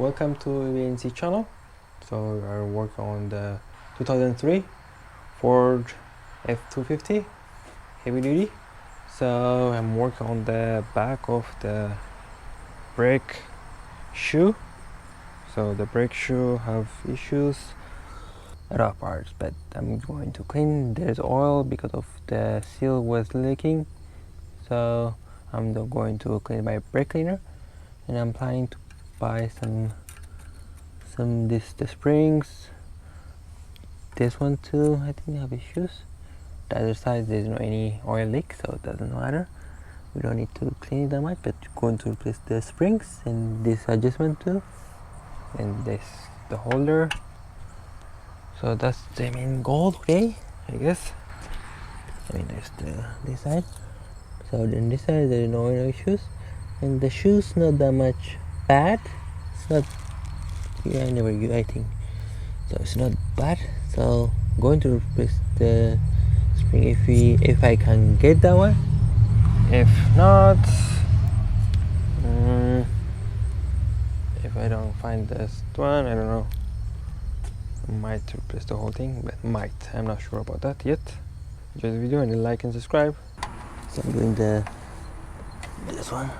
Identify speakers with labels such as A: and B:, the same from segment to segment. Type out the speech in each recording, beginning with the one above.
A: Welcome to Ebn C channel. So we are working on the 2003 Ford F250 heavy duty. So I'm working on the back of the brake shoe. So the brake shoe have issues, rough parts, but I'm going to clean. There's oil because of the seal was leaking. So I'm going to clean by brake cleaner, and I'm planning to buy the springs. This one too, I think they have issues. The other side there's no any oil leak, so it doesn't matter. We don't need to clean it that much, but we're going to replace the springs and this adjustment too, and this the holder. So that's the main goal today, I guess. I mean, there's this side. So then this side there's no issues, and the shoe's not that much bad. It's not. Yeah, I think so. It's not bad. So I'm going to replace the spring if I can get that one. If not, if I don't find this one, I don't know. I might replace the whole thing, but might. I'm not sure about that yet. Enjoy the video and like and subscribe. So I'm doing this one.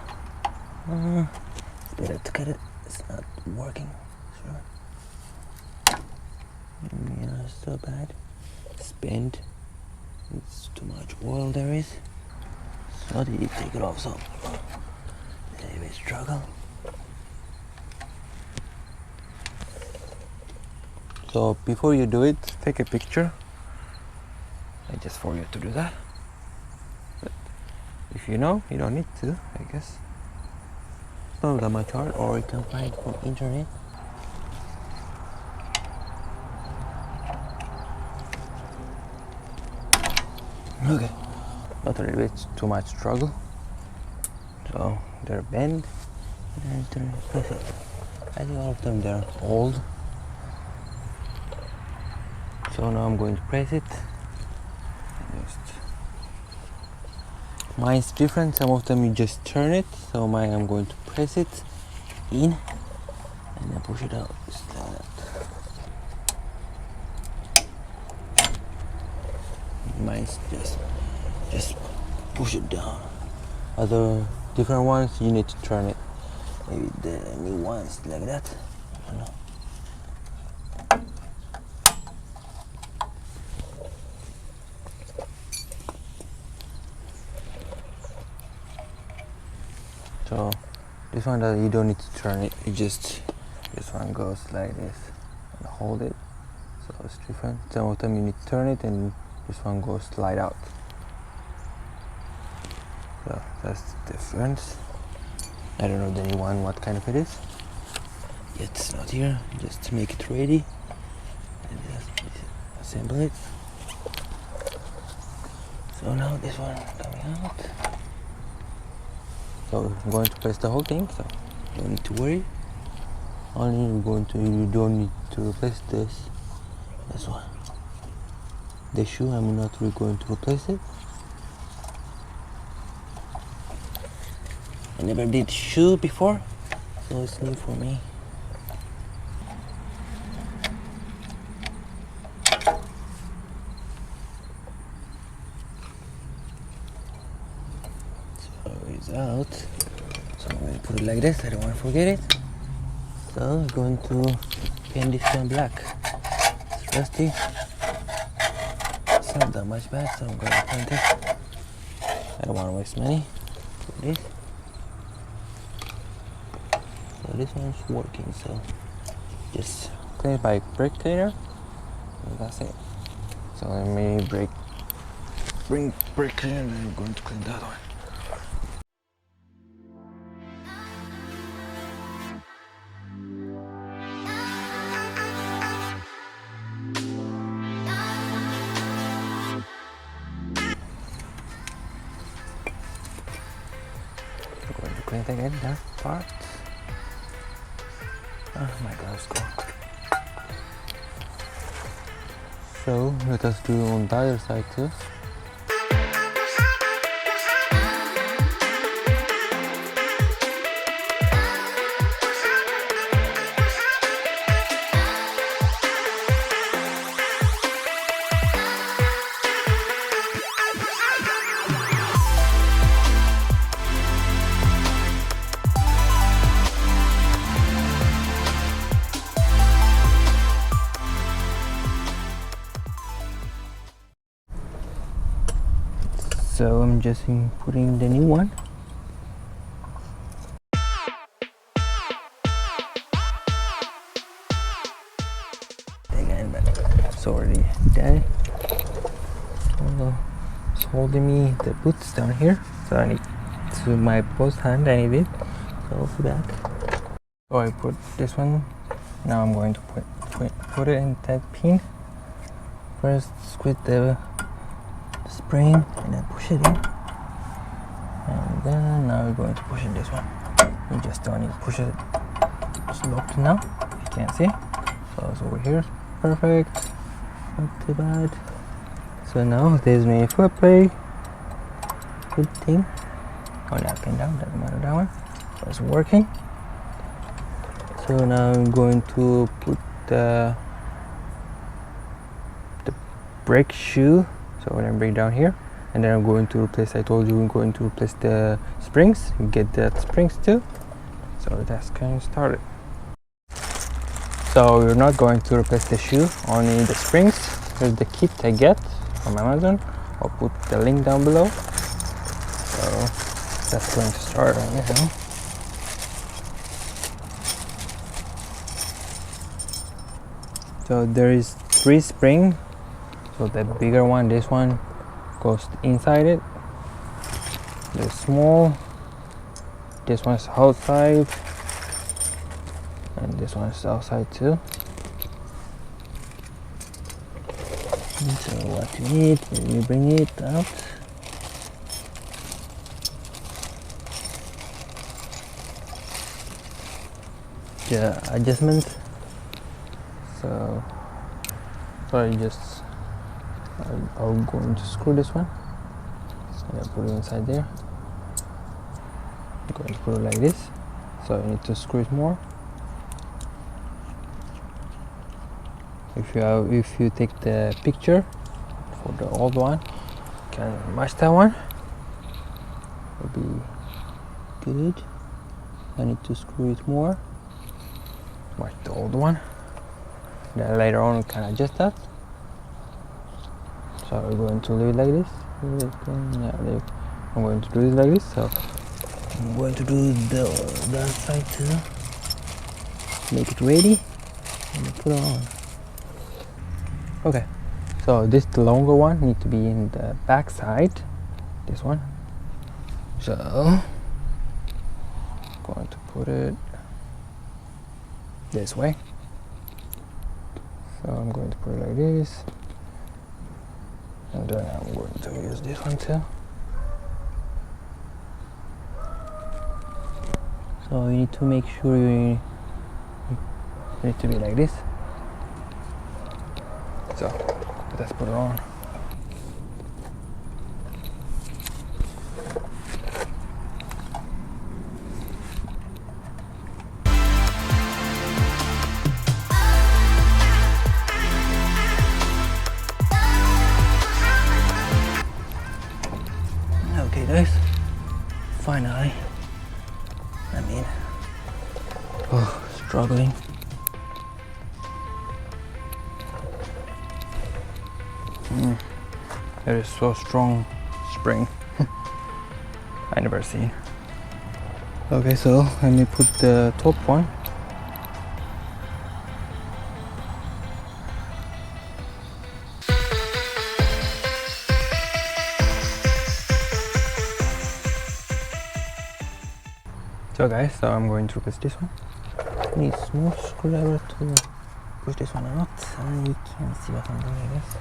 A: It's better to cut it. It's not working. Sure. Yeah, it's so bad. It's bent. It's too much oil there is. So how did you take it off? So anyway, struggle. So before you do it, take a picture. I just forget to do that. But if you know, you don't need to, I guess. It's not that much hard, or you can find it from internet. Okay, not a little bit too much struggle. So they're bent, and I think all of them they're old. So now I'm going to press it. Mine's different. Some of them you just turn it. So mine I'm going to press it in and then push it out. Just like that. Mine's just push it down. Other different ones you need to turn it. Maybe the new ones like that. I don't know. So this one that you don't need to turn it. You just this one goes like this and hold it. So it's different. Some of them you need to turn it, and this one goes slide out. So that's the difference. I don't know the new one what kind of it is. Yet it's not here. Just to make it ready and just assemble it. So now this one coming out. So I'm going to press the whole thing, so you don't need to worry. You don't need to replace this one. The shoe, I'm not really going to replace it. I never did shoe before, so it's new for me. So it's out. So I'm going to put it like this. I don't want to forget it. So I'm going to paint this one black. It's rusty. It's not that much bad, so I'm going to paint it. I don't want to waste money for this. So this one's working, so just clean it by brake cleaner, and that's it. So let me bring brake cleaner, and I'm going to clean that one. I'm going to clean again that part. Oh my god, it's cool. So let us do on the other side too. I'm just putting the new one. Again, but it's already dead. So it's holding me the boots down here, so I need to my both hand. I need it. So I'll be back. So I put this one. Now I'm going to put it in that pin. First squeeze the spring and then push it in, and then now we're going to push it this one. You just don't need to push it. It's locked now. You can't see. So it's over here. Perfect. Not too bad. So now there's my foot play. Good thing. Only up and down. Doesn't matter that one. So it's working. So now I'm going to put the brake shoe. So when I bring down here, and then I'm going to replace, I told you I'm going to replace the springs, you get that springs too. So that's kind of started. So we're not going to replace the shoe, only the springs. Here's the kit I get from Amazon. I'll put the link down below. So that's going to start right now. So there is 3 springs. So the bigger one, this one, goes inside it. The small, this one's outside, and this one's outside too. So what you need, you bring it out. The adjustment. So I just I'm going to screw this one and I put it inside there. I'm going to put it like this, so I need to screw it more. If you take the picture for the old one, you can match that one. It'll be good. I need to screw it more. Match the old one. Then later on we can adjust that. So we're going to leave it like this. Yeah, I'm going to do it like this. So I'm going to do the other side too. Make it ready and put it on. Okay. So this the longer one need to be in the back side. This one. So I'm going to put it this way. So I'm going to put it like this. And then I'm going to use this one too. So you need to make sure you need to be like this. So let's put it on. Okay guys, finally, struggling. It is so strong spring. I never seen. Okay, so let me put the top one. So guys, so I'm going to replace this one. I need a small screwdriver to push this one out. You can see what I'm doing, I guess.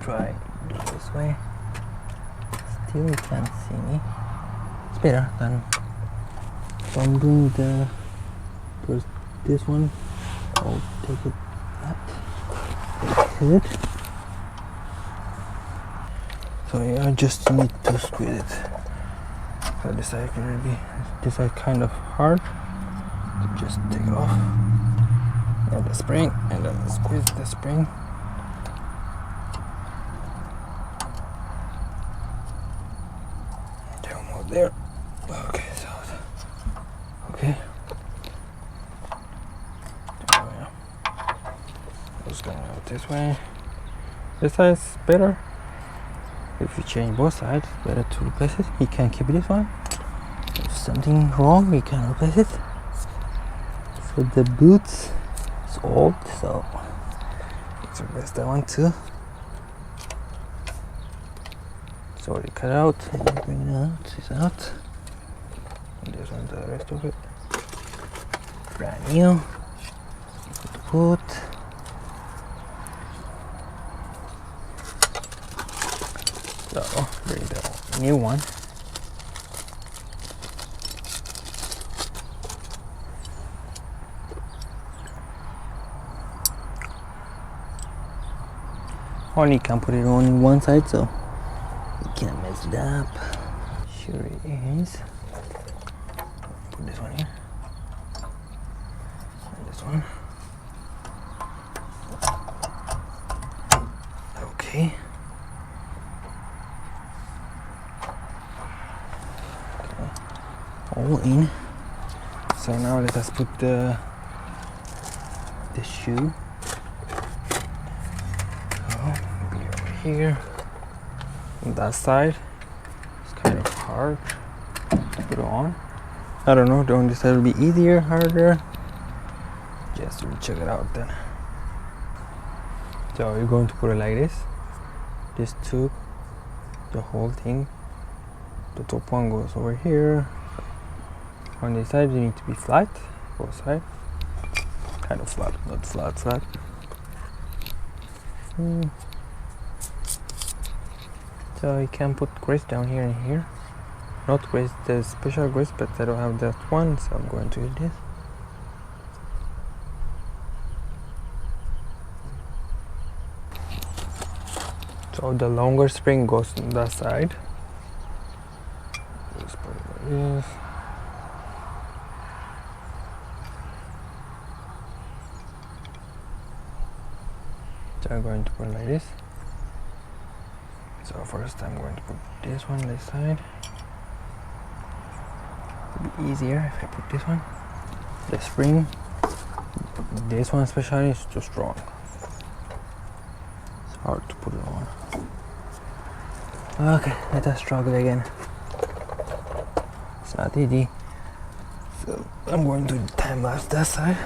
A: Try this way. Still you can't see me. It's better than, so I'm doing the first this one. I'll take it that. It. So yeah, I just need to squeeze it. So this side can be, this side kind of hard. Just take it off. And the spring, and then squeeze the spring. There. Okay, so okay. Oh, yeah. Just going out this way. This side's better. If you change both sides, it's better to replace it. You can keep this one. If something wrong, you can replace it. So the boots is old, so let's replace that one too. It's already cut out. Bring it out. It's out. And this one's the rest of it. Brand new. Put. So bring the new one. Only can put it on one side, so you can't mess it up. Sure it is. Put this one here. And this one. Okay. All in. So now let us put the shoe. So be over here. On that side, it's kind of hard to put on. I don't know. On this side will be easier, harder. Just to check it out then. So you're going to put it like this. This tube, the whole thing. The top one goes over here. On this side, you need to be flat, both sides. Kind of flat, not flat, flat. So you can put grist down here and here. Not grist, the special grist, but I don't have that one, so I'm going to use this. So the longer spring goes on that side. Just put it like this. So I'm going to put it like this. So first I'm going to put this one this side. It'll be easier if I put this one. The spring, this one especially is too strong. It's hard to put it on. Okay, let us struggle again. It's not easy. So I'm going to time lapse that side.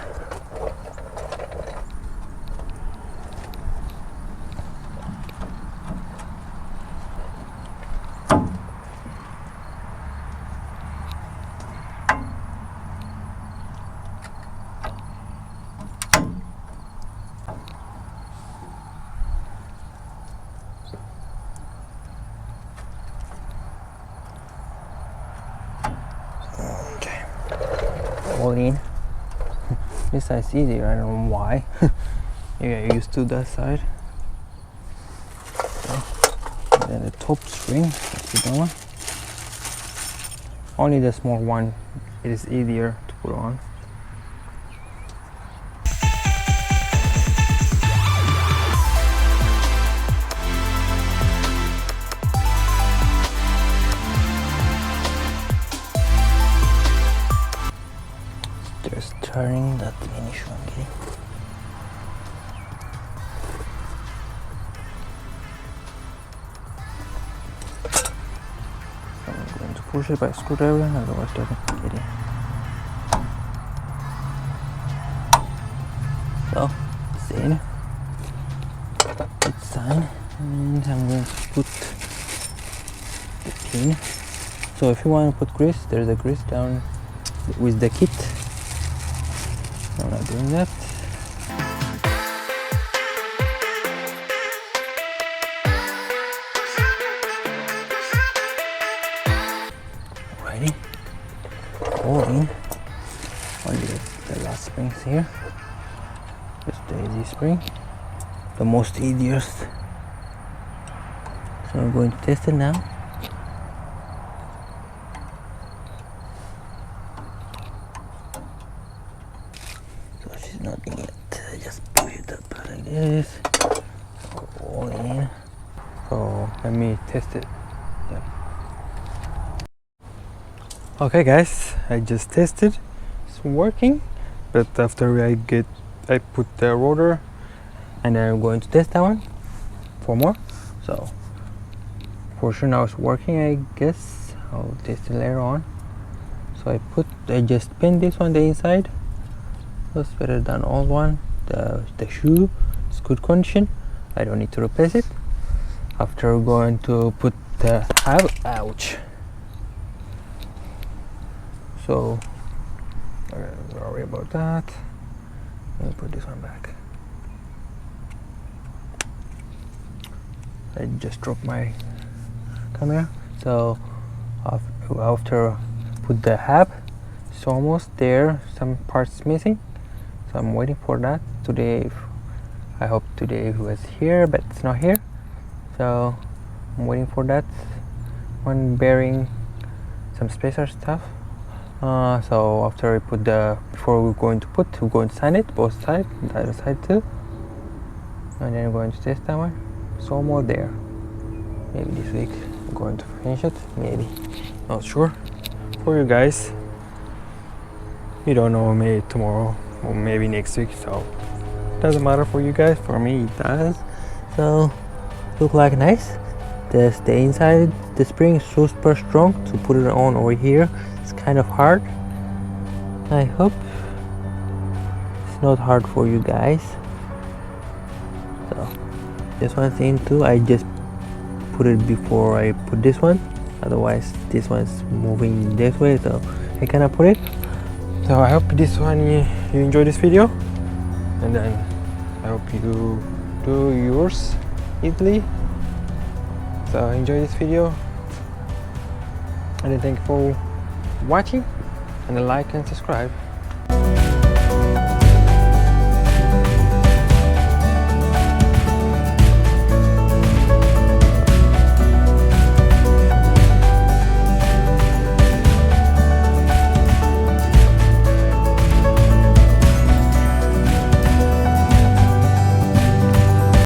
A: All in. This side's easier, I don't know why. Maybe I used to that side. Okay. And then the top string, let's put that one. Only the small one, it is easier to put on. Just turning that finish one, okay? So I'm going to push it by a screwdriver, otherwise it doesn't get in. So it's in. It's sign, and I'm going to put the pin. So if you want to put grease, there's a grease down with the kit. I'm not doing that. Alrighty, all in. Only the last springs here. Just the easy spring, the most easiest. So I'm going to test it now. Nothing yet. Just push it up like this. All in. So let me test it. Yeah. Okay, guys, I just tested. It's working, but after I put the rotor, and then I'm going to test that one for more. So for sure now it's working, I guess. I'll test it later on. So I just pinned this one the inside. That's better than old one. The shoe is good condition. I don't need to replace it. After going to put the ouch. So don't worry about that. Let me put this one back. I just dropped my camera. So after put the hub, it's almost there. Some parts missing, so I'm waiting for that today. I hope today it was here, but it's not here. So I'm waiting for that one bearing, some spacer stuff. So after I put before we're going to sign it, both sides, the other side too, and then we're going to test that one. It's almost there. Maybe this week I'm going to finish it, maybe, not sure. For you guys, you don't know, maybe tomorrow or maybe next week, so doesn't matter for you guys. For me it does. So look like nice. The inside, the spring is so super strong. To put it on over here, it's kind of hard. I hope it's not hard for you guys. So this one's in too. I just put it before I put this one, otherwise this one's moving this way, so I cannot put it. So I hope this one you enjoy this video, and then I hope you do yours easily. So enjoy this video, and then thank you for watching, and like and subscribe.